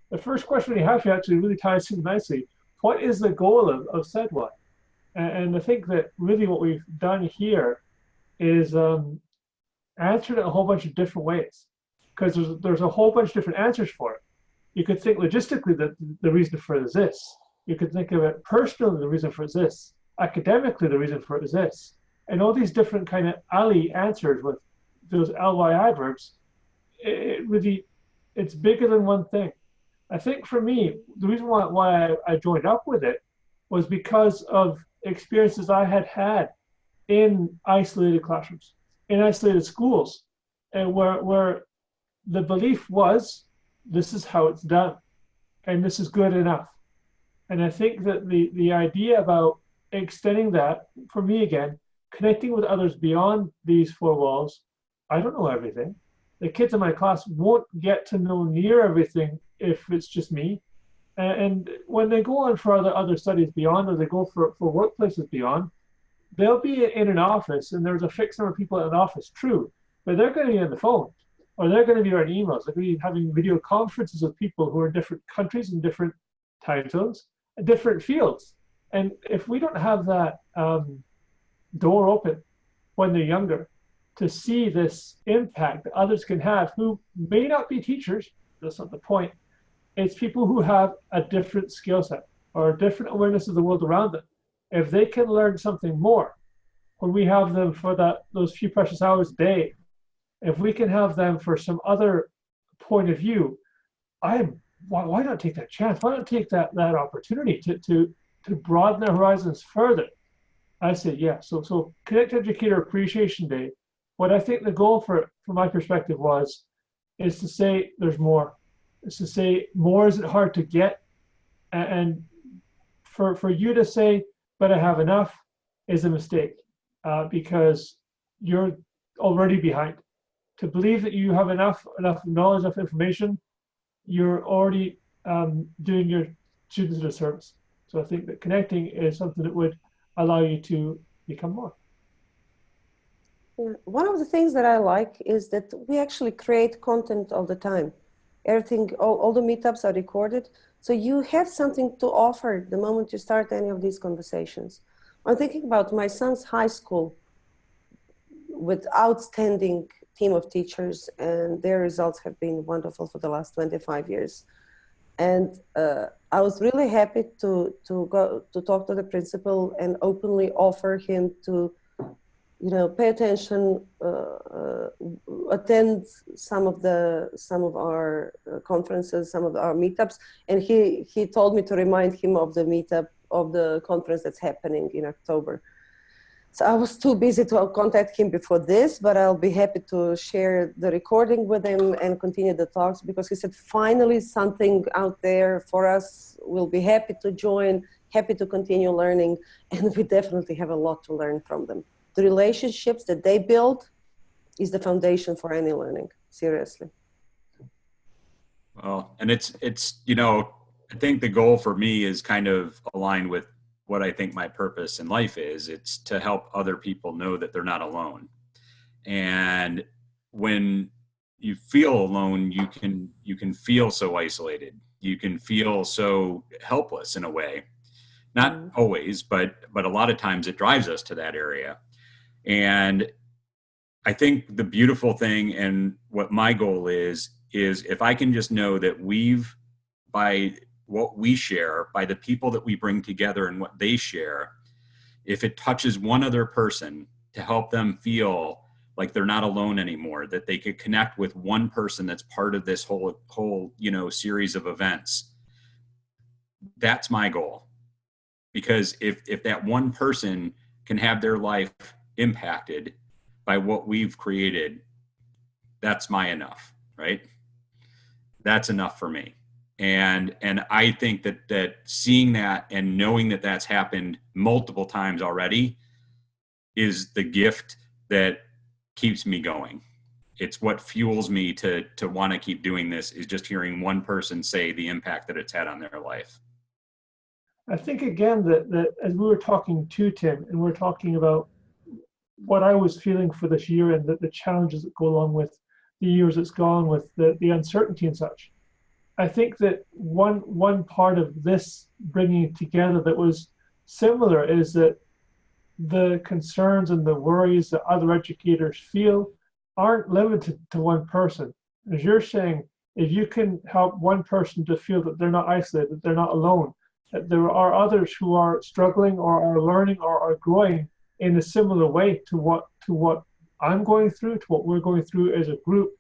the first question we have here actually really ties in nicely. What is the goal of CEduAD? And I think that really what we've done here is answered it a whole bunch of different ways, because there's a whole bunch of different answers for it. You could think logistically that the reason for it is this. You could think of it personally, the reason for it is this. Academically, the reason for it is this. And all these different kind of ally answers with those ly adverbs, it really, it's bigger than one thing. I think for me, the reason why I joined up with it was because of experiences I had had in isolated classrooms, in isolated schools, and where the belief was, this is how it's done, and this is good enough. And I think that the idea about extending that, for me again, connecting with others beyond these four walls, I don't know everything. The kids in my class won't get to know near everything if it's just me. And when they go on for other studies beyond, or they go for workplaces beyond, they'll be in an office and there's a fixed number of people in an office, true, but they're going to be on the phone, or they're going to be on emails. They're going to be having video conferences with people who are in different countries and different time zones, and different fields. And if we don't have that door open when they're younger to see this impact that others can have who may not be teachers, that's not the point. It's people who have a different skill set or a different awareness of the world around them. If they can learn something more, when we have them for those few precious hours a day, if we can have them for some other point of view, why not take that chance? Why not take that opportunity to broaden their horizons further? I say yeah. So Connect Educator Appreciation Day, what I think the goal from my perspective is to say there's more. Is to say more isn't hard to get, and for you to say, but I have enough, is a mistake, because you're already behind. To believe that you have enough knowledge, enough information, you're already doing your students a disservice. So I think that connecting is something that would allow you to become more. Yeah. One of the things that I like is that we actually create content all the time. Everything, all the meetups are recorded. So you have something to offer the moment you start any of these conversations. I'm thinking about my son's high school with outstanding team of teachers, and their results have been wonderful for the last 25 years. And I was really happy to go to talk to the principal and openly offer him to, pay attention, attend some of our conferences, some of our meetups. And he told me to remind him of the meetup of the conference that's happening in October. So I was too busy to contact him before this, but I'll be happy to share the recording with him and continue the talks, because he said, finally something out there for us. We'll be happy to join, happy to continue learning. And we definitely have a lot to learn from them. The relationships that they build is the foundation for any learning, seriously. Well, and it's I think the goal for me is kind of aligned with what I think my purpose in life is. It's to help other people know that they're not alone. And when you feel alone, you can feel so isolated. You can feel so helpless in a way. Not always, but a lot of times it drives us to that area. And I think the beautiful thing, and what my goal is if I can just know that by what we share, by the people that we bring together and what they share, if it touches one other person to help them feel like they're not alone anymore, that they could connect with one person that's part of this whole series of events, that's my goal. Because if that one person can have their life impacted by what we've created, that's my enough, right? That's enough for me. And I think that seeing that and knowing that that's happened multiple times already is the gift that keeps me going. It's what fuels me to want to keep doing this, is just hearing one person say the impact that it's had on their life. I think again that as we were talking to Tim, and we're talking about what I was feeling for this year and the challenges that go along with the years it's gone, with the uncertainty and such, I think that one part of this bringing it together that was similar is that the concerns and the worries that other educators feel aren't limited to one person. As you're saying, if you can help one person to feel that they're not isolated, that they're not alone, that there are others who are struggling or are learning or are growing in a similar way to what I'm going through, to what we're going through as a group,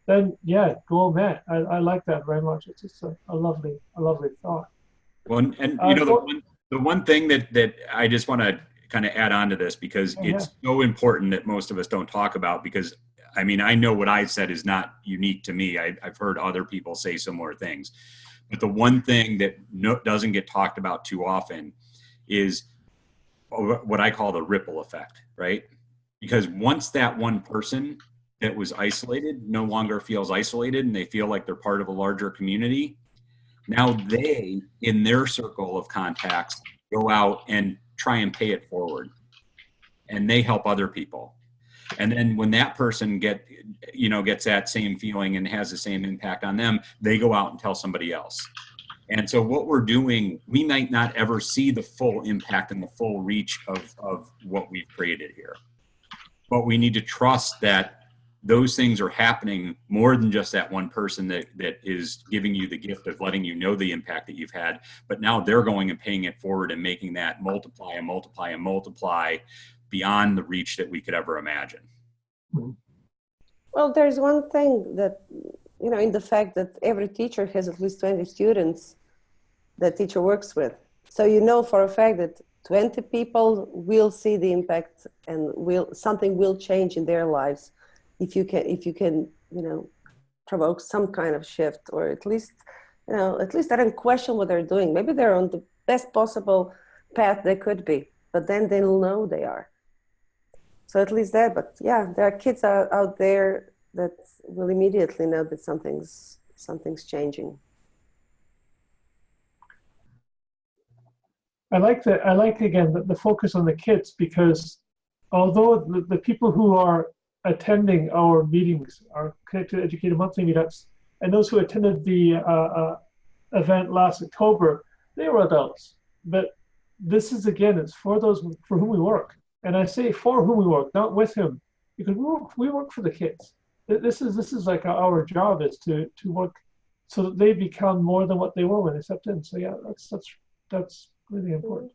then yeah, go man. I like that very much. It's just a lovely thought. Well, and you know, the one thing that I just want to kind of add on to this, because it's so important that most of us don't talk about, because I mean, I know what I said is not unique to me. I've heard other people say similar things. But the one thing that doesn't get talked about too often is what I call the ripple effect, right? Because once that one person that was isolated no longer feels isolated and they feel like they're part of a larger community, now they, in their circle of contacts, go out and try and pay it forward. And they help other people. And then when that person gets that same feeling and has the same impact on them, they go out and tell somebody else. And so what we're doing, we might not ever see the full impact and the full reach of what we've created here. But we need to trust that those things are happening more than just that one person that is giving you the gift of letting you know the impact that you've had. But now they're going and paying it forward and making that multiply and multiply and multiply beyond the reach that we could ever imagine. Well, there's one thing that, in the fact that every teacher has at least 20 students that teacher works with. So for a fact that 20 people will see the impact and something will change in their lives if you can provoke some kind of shift, or at least I don't question what they're doing. Maybe they're on the best possible path they could be, but then they'll know they are. So at least that, but yeah, there are kids out there that will immediately know that something's changing. I like again the focus on the kids, because although the people who are attending our meetings, our Connected Educator monthly meetups, and those who attended the event last October, they were adults. But this is, again, it's for those for whom we work. And I say for whom we work, not with whom, because we work for the kids. This is like our job, is to work so that they become more than what they were when they stepped in. So yeah, that's really important.